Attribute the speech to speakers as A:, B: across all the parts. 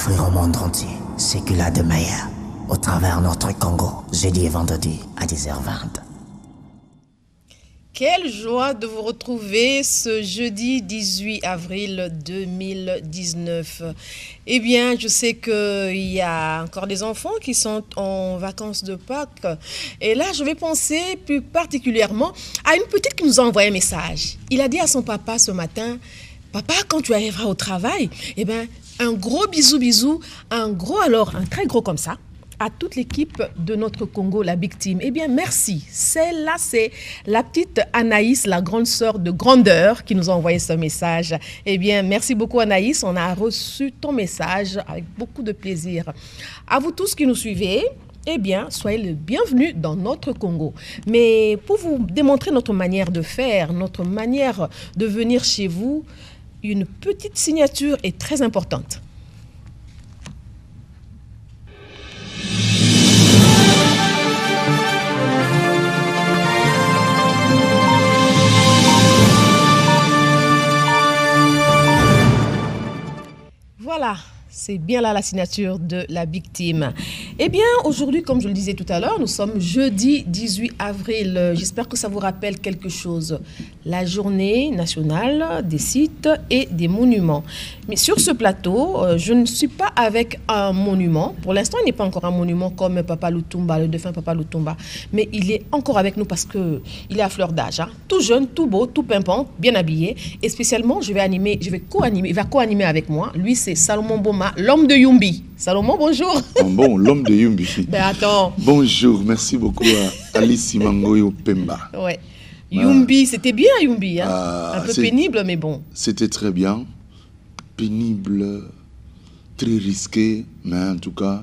A: offrir au monde entier ce qu'il a de meilleur au travers notre Congo, jeudi et vendredi à 10h20.
B: Quelle joie de vous retrouver ce jeudi 18 avril 2019. Eh bien, je sais qu'il y a encore des enfants qui sont en vacances de Pâques. Et là, je vais penser plus particulièrement à une petite qui nous a envoyé un message. Il a dit à son papa ce matin, « Papa, quand tu arriveras au travail, eh bien, un gros bisou, un très gros comme ça, à toute l'équipe de notre Congo, la Big Team. Eh bien, merci. Celle-là, c'est la petite Anaïs, la grande sœur de grandeur, qui nous a envoyé ce message. Eh bien, merci beaucoup, Anaïs. On a reçu ton message avec beaucoup de plaisir. À vous tous qui nous suivez, eh bien, soyez le bienvenu dans notre Congo. Mais pour vous démontrer notre manière de faire, notre manière de venir chez vous, une petite signature est très importante. Voilà, c'est bien là la signature de la Big Team. Eh bien, aujourd'hui, comme je le disais tout à l'heure, nous sommes jeudi 18 avril. J'espère que ça vous rappelle quelque chose. La journée nationale des sites et des monuments. Mais sur ce plateau, je ne suis pas avec un monument. Pour l'instant, il n'est pas encore un monument comme Papa Lutumba, le défunt Papa Lutumba. Mais il est encore avec nous parce qu'il est à fleur d'âge. Hein. Tout jeune, tout beau, tout pimpant, bien habillé. Et spécialement, il va co-animer avec moi. Lui, c'est Salomon Boma, l'homme de Yumbi. Salomon, bonjour.
C: Bon, l'homme de Yumbi.
B: Ben attends.
C: Bonjour, merci beaucoup à Alice Mangoyo Pemba.
B: Ouais. Yumbi, c'était bien Yumbi. Hein? Un peu pénible, mais bon.
C: C'était très bien. Pénible, très risqué, mais en tout cas,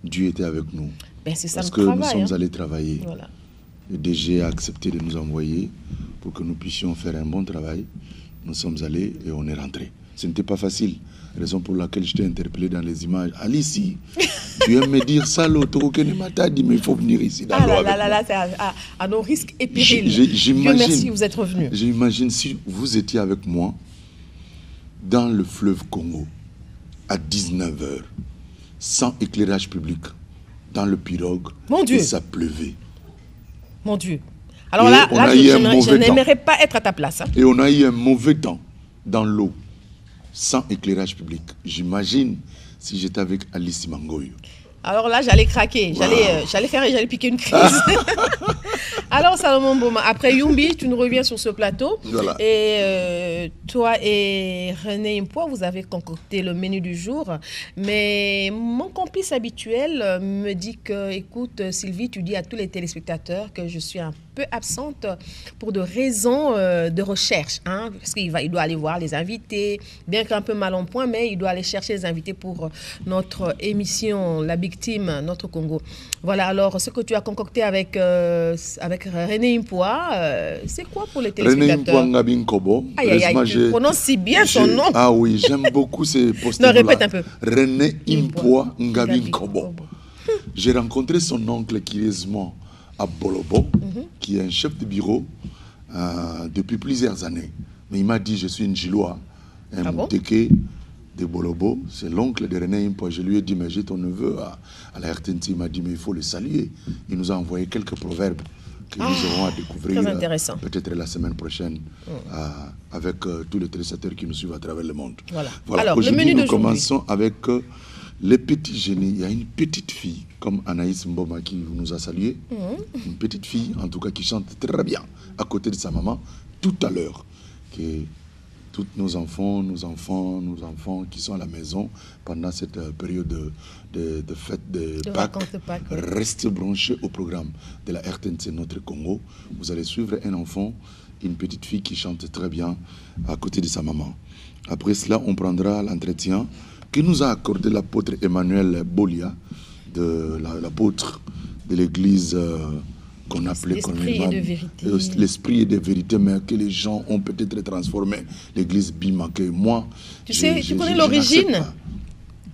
C: Dieu était avec nous.
B: Ben, c'est ça
C: parce
B: le
C: que
B: travail,
C: nous sommes allés travailler.
B: Voilà.
C: Le DG a accepté de nous envoyer pour que nous puissions faire un bon travail. Nous sommes allés et on est rentrés. Ce n'était pas facile. Raison pour laquelle je t'ai interpellé dans les images. Alice, tu aimes me dire ça, l'autre m'a dit, mais il faut venir ici.
B: C'est à nos risques et périls. Dieu merci, vous êtes revenu.
C: J'imagine si vous étiez avec moi dans le fleuve Congo à 19h, sans éclairage public, dans le pirogue,
B: Mon Dieu.
C: et ça pleuvait.
B: Mon Dieu. Alors là je n'aimerais pas être à ta place. Hein.
C: Et on a eu un mauvais temps dans l'eau, sans éclairage public. J'imagine si j'étais avec Alice Mangoyo.
B: Alors là, j'allais craquer, j'allais piquer une crise. Alors Salomon Boma, après Yumbi, tu nous reviens sur ce plateau.
C: Voilà.
B: Et toi et René Impois, vous avez concocté le menu du jour. Mais mon complice habituel me dit que, écoute Sylvie, tu dis à tous les téléspectateurs que je suis un peu absente pour de raisons de recherche. Hein, parce qu'il doit aller voir les invités, bien qu'un peu mal en point, mais il doit aller chercher les invités pour notre émission, la Big Team, notre Congo. Voilà, alors ce que tu as concocté avec René Impois, c'est quoi pour les téléspectateurs?
C: René Impois Ngabin Kobo.
B: Tu prononces si bien son nom.
C: Ah oui, j'aime beaucoup ces postes.
B: Non, répète un peu.
C: René Impois Ngabin Kobo. J'ai rencontré son oncle curieusement à Bolobo, qui est un chef de bureau depuis plusieurs années. Mais il m'a dit, je suis une Gilois, un Mouteke de Bolobo, c'est l'oncle de René Impois. Je lui ai dit, mais j'ai ton neveu à la RTNC. Il m'a dit, mais il faut le saluer. Il nous a envoyé quelques proverbes que nous aurons à découvrir peut-être la semaine prochaine avec tous les téléspectateurs qui nous suivent à travers le monde.
B: Voilà.
C: Alors, aujourd'hui, nous commençons avec les petits génies. Il y a une petite fille, comme Anaïs Mboma, qui nous a salué. Une petite fille, en tout cas, qui chante très bien à côté de sa maman, tout à l'heure. Tous nos enfants qui sont à la maison pendant cette période de fête de Pâques, restent branchés au programme de la RTNC Notre Congo. Vous allez suivre un enfant, une petite fille qui chante très bien à côté de sa maman. Après cela, on prendra l'entretien que nous a accordé l'apôtre Emmanuel Bolia, l'apôtre de l'église qu'on appelait l'esprit et de vérité, mais que les gens ont peut-être transformé l'église Bima, que moi...
B: Tu connais l'origine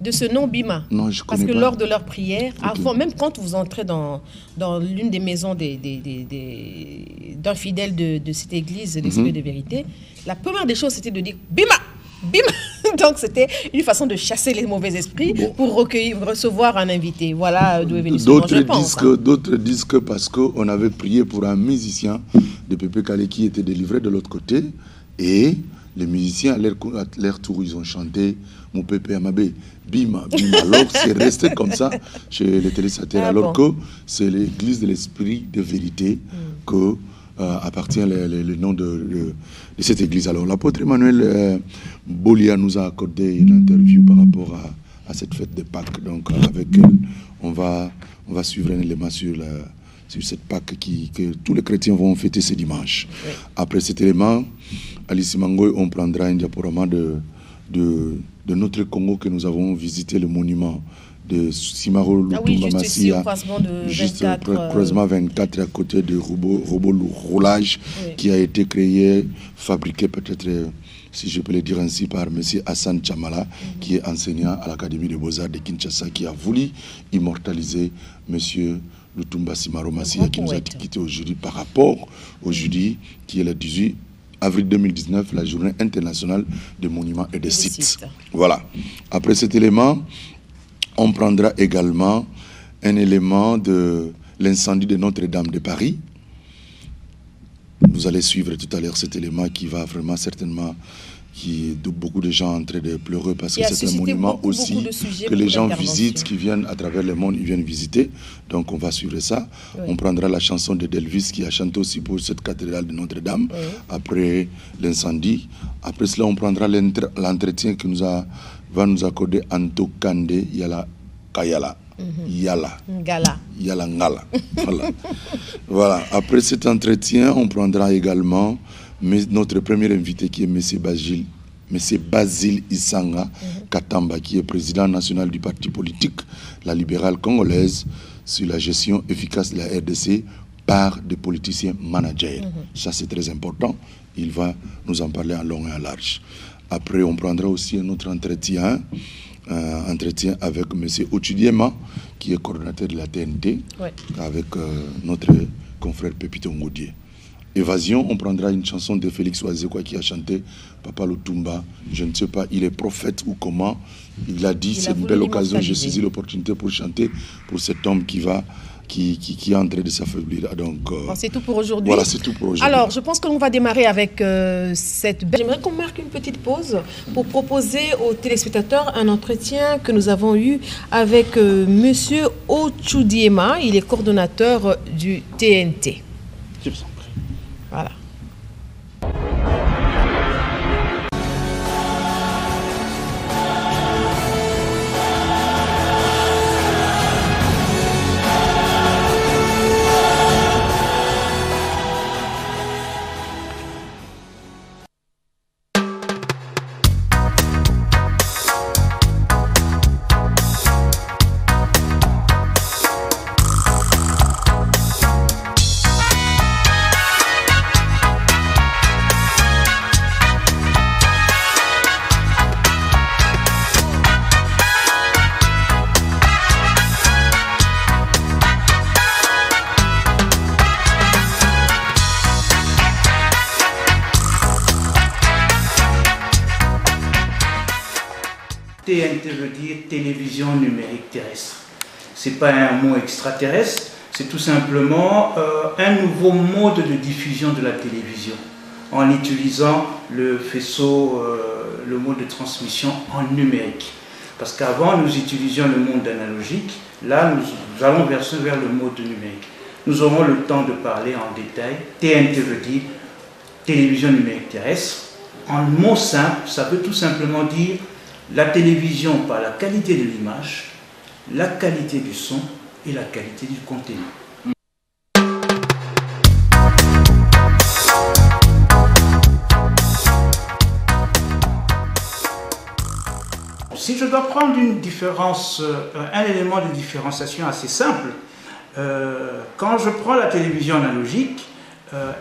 B: de ce nom Bima?
C: Non, je connais
B: pas. Parce que
C: pas.
B: lors de leur prière, avant, même quand vous entrez dans l'une des maisons d'un fidèle de cette église, l'esprit de vérité, la première des choses, c'était de dire Bima. bim. Donc c'était une façon de chasser les mauvais esprits pour recevoir un invité. Voilà d'où est venu ce nom, je pense.
C: D'autres disent que parce qu'on avait prié pour un musicien de Pépé Kalé qui était délivré de l'autre côté, et les musiciens, à leur tour, ils ont chanté Mon Pépé Amabé, Bima, Bima. Alors c'est resté comme ça chez les téléspectateurs, alors que c'est l'église de l'esprit de vérité que appartient le nom de cette église. Alors l'apôtre Emmanuel Bolia nous a accordé une interview par rapport à cette fête de Pâques. Donc avec elle, on va suivre un élément sur cette Pâques que tous les chrétiens vont fêter ce dimanche. Oui. Après cet élément, Alice Mangoy, on prendra un diaporama de notre Congo que nous avons visité, le monument de Simaro Lutumba Massia, juste au croisement 24 à côté de robot roulage qui a été créé, fabriqué peut-être, si je peux le dire ainsi, par M. Hassan Chamala, qui est enseignant à l'Académie des Beaux-Arts de Kinshasa, qui a voulu immortaliser M. Lutumba Simaro Massia, qui nous a quitté aujourd'hui par rapport au jeudi, qui est le 18 avril 2019, la journée internationale des monuments et des sites. Voilà. Après cet élément, on prendra également un élément de l'incendie de Notre-Dame de Paris. Vous allez suivre tout à l'heure cet élément qui va vraiment certainement, beaucoup de gens en train de pleurer parce que c'est un monument aussi que les gens visitent, qui viennent à travers le monde, ils viennent visiter. Donc on va suivre ça. Oui. On prendra la chanson de Delvis qui a chanté aussi pour cette cathédrale de Notre-Dame après l'incendie. Après cela, on prendra l'entretien que va nous accorder Anto Kande Yala Kayala. Yala.
B: Ngala.
C: Yala Ngala. Voilà. Voilà. Après cet entretien, on prendra également notre premier invité qui est M. Basile Isanga Katamba, qui est président national du parti politique, la libérale congolaise, sur la gestion efficace de la RDC par des politiciens managers. Ça, c'est très important. Il va nous en parler en long et en large. Après, on prendra aussi un autre entretien avec M. Ochudiema, qui est coordonnateur de la TNT, avec notre confrère Pépito Ngodier. Évasion, on prendra une chanson de Félix Oazekwa qui a chanté Papa Lutumba. Je ne sais pas, il est prophète ou comment. Il a dit, c'est une belle occasion, j'ai saisi l'opportunité pour chanter pour cet homme qui est en train de s'affaiblir. Donc,
B: c'est tout pour aujourd'hui.
C: Voilà, c'est tout pour aujourd'hui.
B: Alors, je pense que l'on va démarrer avec cette... J'aimerais qu'on marque une petite pause pour proposer aux téléspectateurs un entretien que nous avons eu avec Monsieur Ochudiema. Il est coordonnateur du TNT. Je vous en prie. Voilà.
D: TNT veut dire télévision numérique terrestre. Ce n'est pas un mot extraterrestre, c'est tout simplement un nouveau mode de diffusion de la télévision en utilisant le faisceau, le mode de transmission en numérique. Parce qu'avant, nous utilisions le monde analogique, là, nous allons vers le mode numérique. Nous aurons le temps de parler en détail. TNT veut dire télévision numérique terrestre. En mots simples, ça veut tout simplement dire la télévision par la qualité de l'image, la qualité du son et la qualité du contenu. Si je dois prendre une différence, un élément de différenciation assez simple, quand je prends la télévision analogique,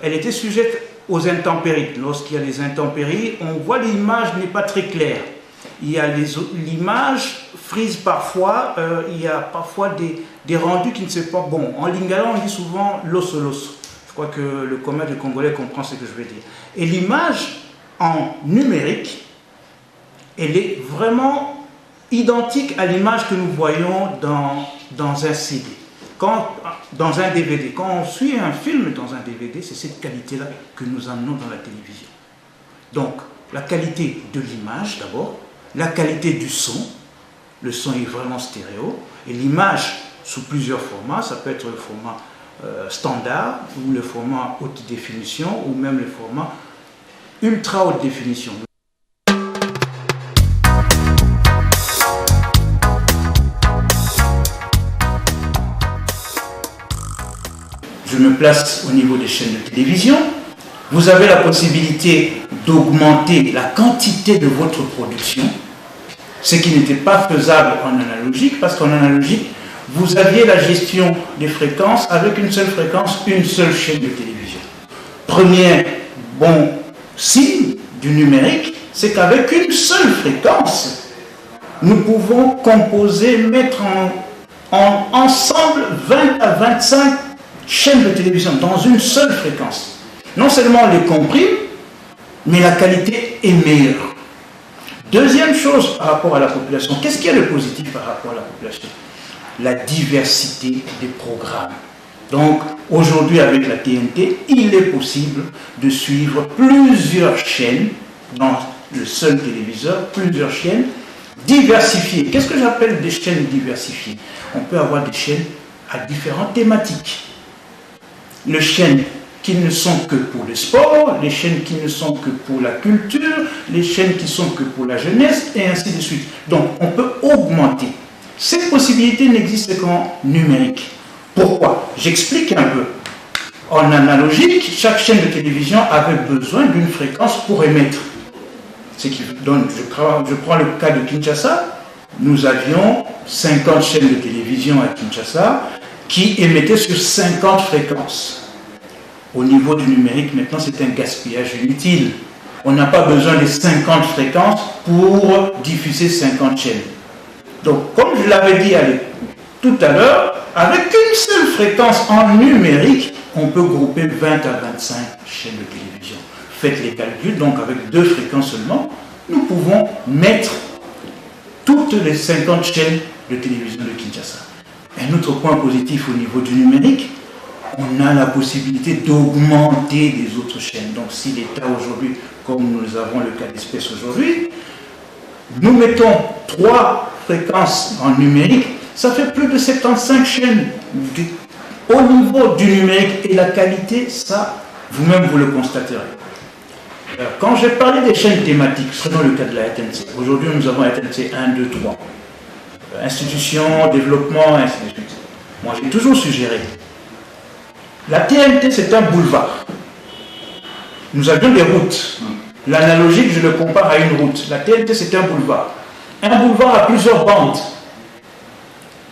D: elle était sujette aux intempéries. Lorsqu'il y a des intempéries, on voit l'image n'est pas très claire. Il y a l'image frise parfois, il y a parfois des rendus qui ne sont pas bons. En lingala, on dit souvent l'os. Je crois que le commun des Congolais comprend ce que je veux dire. Et l'image en numérique elle est vraiment identique à l'image que nous voyons dans un CD. Dans un DVD. Quand on suit un film dans un DVD, c'est cette qualité-là que nous amenons dans la télévision. Donc, la qualité de l'image d'abord, la qualité du son, le son est vraiment stéréo, et l'image sous plusieurs formats, ça peut être le format standard, ou le format haute définition, ou même le format ultra haute définition. Je me place au niveau des chaînes de télévision. Vous avez la possibilité d'augmenter la quantité de votre production, ce qui n'était pas faisable en analogique, parce qu'en analogique, vous aviez la gestion des fréquences avec une seule fréquence, une seule chaîne de télévision. Premier bon signe du numérique, c'est qu'avec une seule fréquence, nous pouvons composer, mettre ensemble 20 à 25 chaînes de télévision dans une seule fréquence. Non seulement on les comprime, mais la qualité est meilleure. Deuxième chose par rapport à la population, qu'est-ce qu'il y a de positif par rapport à la population? La diversité des programmes. Donc aujourd'hui avec la TNT, il est possible de suivre plusieurs chaînes dans le seul téléviseur, plusieurs chaînes diversifiées. Qu'est-ce que j'appelle des chaînes diversifiées? On peut avoir des chaînes à différentes thématiques. Les chaînes qui ne sont que pour le sport, les chaînes qui ne sont que pour la culture, les chaînes qui sont que pour la jeunesse, et ainsi de suite. Donc, on peut augmenter. Ces possibilités n'existent qu'en numérique. Pourquoi? J'explique un peu. En analogique, chaque chaîne de télévision avait besoin d'une fréquence pour émettre. Ce qui donne, je prends le cas de Kinshasa, nous avions 50 chaînes de télévision à Kinshasa, qui émettait sur 50 fréquences. Au niveau du numérique, maintenant, c'est un gaspillage inutile. On n'a pas besoin de 50 fréquences pour diffuser 50 chaînes. Donc, comme je l'avais dit tout à l'heure, avec une seule fréquence en numérique, on peut grouper 20 à 25 chaînes de télévision. Faites les calculs, donc avec 2 fréquences seulement, nous pouvons mettre toutes les 50 chaînes de télévision de Kinshasa. Un autre point positif au niveau du numérique, on a la possibilité d'augmenter des autres chaînes. Donc si l'État aujourd'hui, comme nous avons le cas d'espèce aujourd'hui, nous mettons 3 fréquences en numérique, ça fait plus de 75 chaînes. Au niveau du numérique et la qualité, ça, vous-même vous le constaterez. Quand j'ai parlé des chaînes thématiques, prenons le cas de la RTNC. Aujourd'hui, nous avons RTNC 1, 2, 3. Institution, développement, ainsi de suite. Moi, j'ai toujours suggéré. La TNT, c'est un boulevard. Nous avions des routes. L'analogique, je le compare à une route. La TNT, c'est un boulevard. Un boulevard a plusieurs bandes.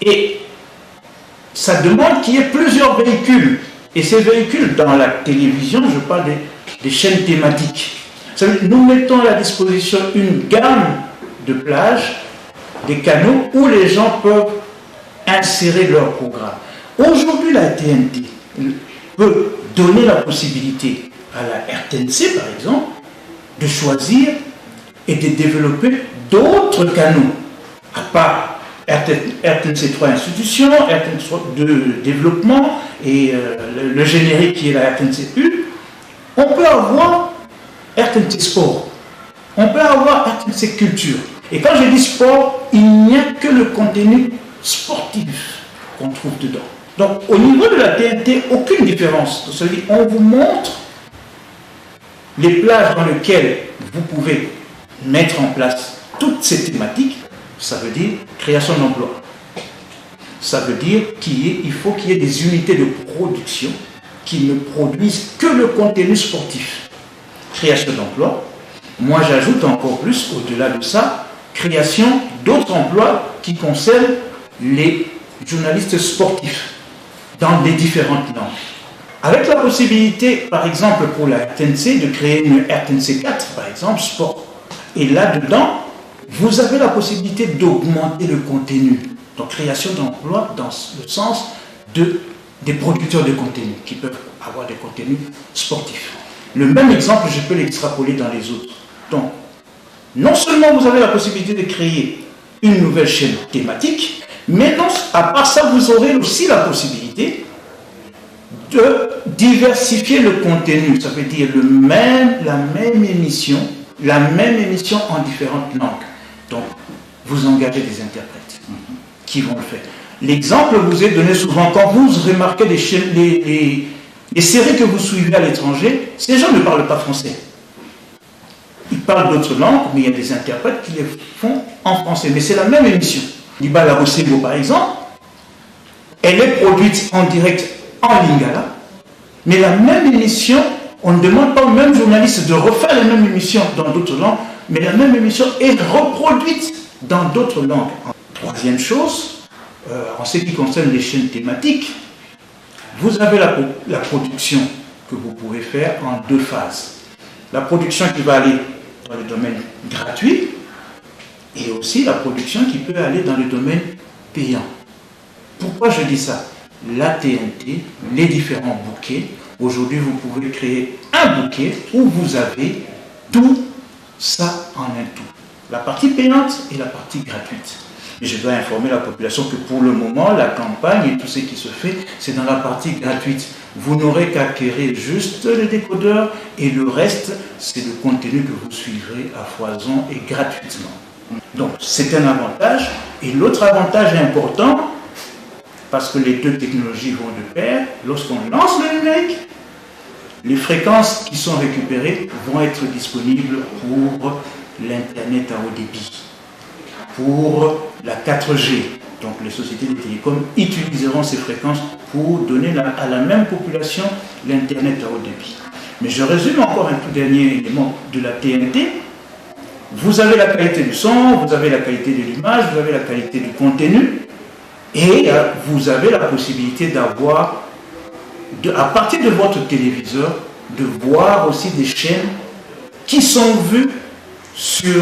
D: Et ça demande qu'il y ait plusieurs véhicules. Et ces véhicules, dans la télévision, je parle des chaînes thématiques. Nous mettons à la disposition une gamme de plages, des canaux où les gens peuvent insérer leur programme. Aujourd'hui, la TNT peut donner la possibilité à la RTNC, par exemple, de choisir et de développer d'autres canaux, à part RTNC 3 institutions, RTNC 2 développement et le générique qui est la RTNC 1. On peut avoir RTNC sport, on peut avoir RTNC culture. Et quand je dis sport, il n'y a que le contenu sportif qu'on trouve dedans. Donc, au niveau de la TNT, aucune différence. C'est-à-dire, on vous montre les plages dans lesquelles vous pouvez mettre en place toutes ces thématiques. Ça veut dire création d'emplois. Ça veut dire qu'il faut qu'il y ait des unités de production qui ne produisent que le contenu sportif. Création d'emplois. Moi, j'ajoute encore plus, au-delà de ça, création d'autres emplois qui concernent les journalistes sportifs dans les différentes langues. Avec la possibilité, par exemple, pour la RTNC, de créer une RTNC 4, par exemple, sport. Et là-dedans, vous avez la possibilité d'augmenter le contenu. Donc, création d'emplois dans le sens des producteurs de contenu qui peuvent avoir des contenus sportifs. Le même exemple, je peux l'extrapoler dans les autres. Donc, non seulement vous avez la possibilité de créer une nouvelle chaîne thématique, mais non, à part ça, vous aurez aussi la possibilité de diversifier le contenu. Ça veut dire la même émission en différentes langues. Donc, vous engagez des interprètes qui vont le faire. L'exemple vous est donné souvent quand vous remarquez les séries que vous suivez à l'étranger, ces gens ne parlent pas français. Ils parlent d'autres langues, mais il y a des interprètes qui les font en français. Mais c'est la même émission. Liba Lagosego, par exemple, elle est produite en direct en lingala, mais la même émission, on ne demande pas au même journaliste de refaire la même émission dans d'autres langues, mais la même émission est reproduite dans d'autres langues. Troisième chose, en ce qui concerne les chaînes thématiques, vous avez la production que vous pouvez faire en 2 phases. La production qui va aller dans le domaine gratuit et aussi la production qui peut aller dans le domaine payant. Pourquoi je dis ça? La TNT, les différents bouquets, aujourd'hui vous pouvez créer un bouquet où vous avez tout ça en un tout. La partie payante et la partie gratuite. Et je dois informer la population que pour le moment, la campagne et tout ce qui se fait, c'est dans la partie gratuite. Vous n'aurez qu'à acquérir juste le décodeur et le reste, c'est le contenu que vous suivrez à foison et gratuitement. Donc, c'est un avantage. Et l'autre avantage important, parce que les 2 technologies vont de pair, lorsqu'on lance le numérique, les fréquences qui sont récupérées vont être disponibles pour l'Internet à haut débit, pour la 4G. Donc les sociétés de télécom utiliseront ces fréquences pour donner à la même population l'Internet à haut débit. Mais je résume encore un tout dernier élément de la TNT. Vous avez la qualité du son, vous avez la qualité de l'image, vous avez la qualité du contenu, et vous avez la possibilité d'avoir, à partir de votre téléviseur, de voir aussi des chaînes qui sont vues sur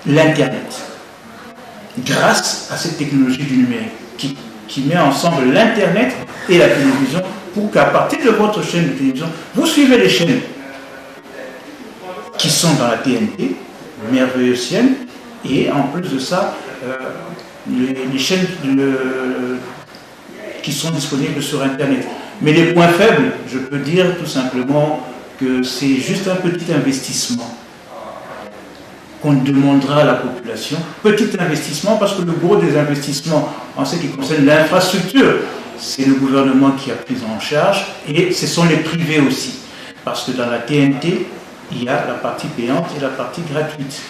D: l'Internet, grâce à cette technologie du numérique qui met ensemble l'Internet et la télévision pour qu'à partir de votre chaîne de télévision, vous suivez les chaînes qui sont dans la TNT, merveilleuse chaîne, et en plus de ça, les chaînes qui sont disponibles sur Internet. Mais les points faibles, je peux dire tout simplement que c'est juste un petit investissement qu'on demandera à la population. Petit investissement parce que le gros des investissements en ce qui concerne l'infrastructure, c'est le gouvernement qui a pris en charge et ce sont les privés aussi. Parce que dans la TNT, il y a la partie payante et la partie gratuite.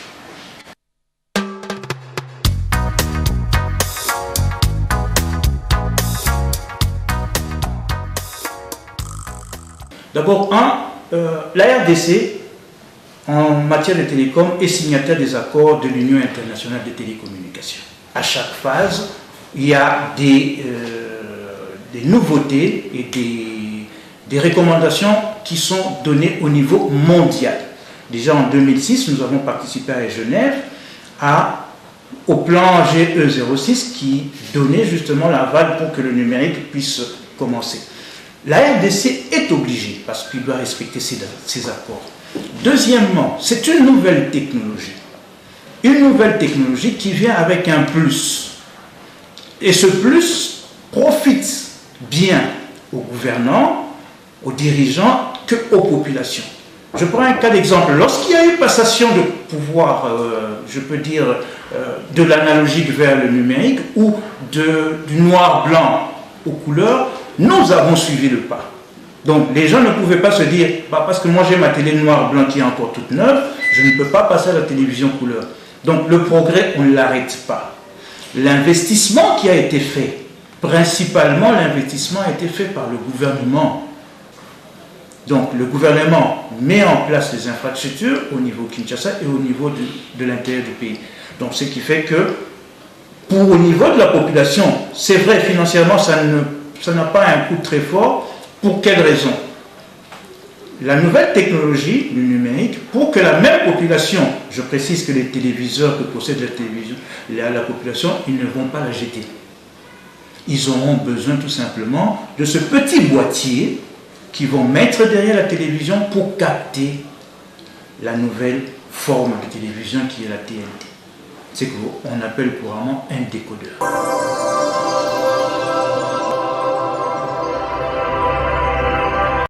D: D'abord, la RDC, en matière de télécom, est signataire des accords de l'Union internationale des télécommunications. À chaque phase, il y a des nouveautés et des recommandations qui sont données au niveau mondial. Déjà en 2006, nous avons participé à Genève au plan GE06 qui donnait justement l'aval pour que le numérique puisse commencer. La RDC est obligée parce qu'il doit respecter ces accords. Deuxièmement, c'est une nouvelle technologie. Une nouvelle technologie qui vient avec un plus. Et ce plus profite bien aux gouvernants, aux dirigeants, qu'aux populations. Je prends un cas d'exemple. Lorsqu'il y a eu passation de pouvoir, je peux dire, de l'analogique vers le numérique ou du noir-blanc aux couleurs, nous avons suivi le pas. Donc les gens ne pouvaient pas se dire, parce que moi j'ai ma télé noir-blanc qui est encore toute neuve, je ne peux pas passer à la télévision couleur. Donc le progrès, on ne l'arrête pas. L'investissement qui a été fait, principalement l'investissement a été fait par le gouvernement. Donc le gouvernement met en place les infrastructures au niveau Kinshasa et au niveau de l'intérieur du pays. Donc ce qui fait que, au niveau de la population, c'est vrai, financièrement, ça n'a pas un coût très fort. Pour quelle raison? La nouvelle technologie, le numérique, pour que la même population, je précise que les téléviseurs que possède la télévision, la population, ils ne vont pas la jeter. Ils auront besoin tout simplement de ce petit boîtier qu'ils vont mettre derrière la télévision pour capter la nouvelle forme de télévision qui est la TNT. C'est ce qu'on appelle couramment un décodeur.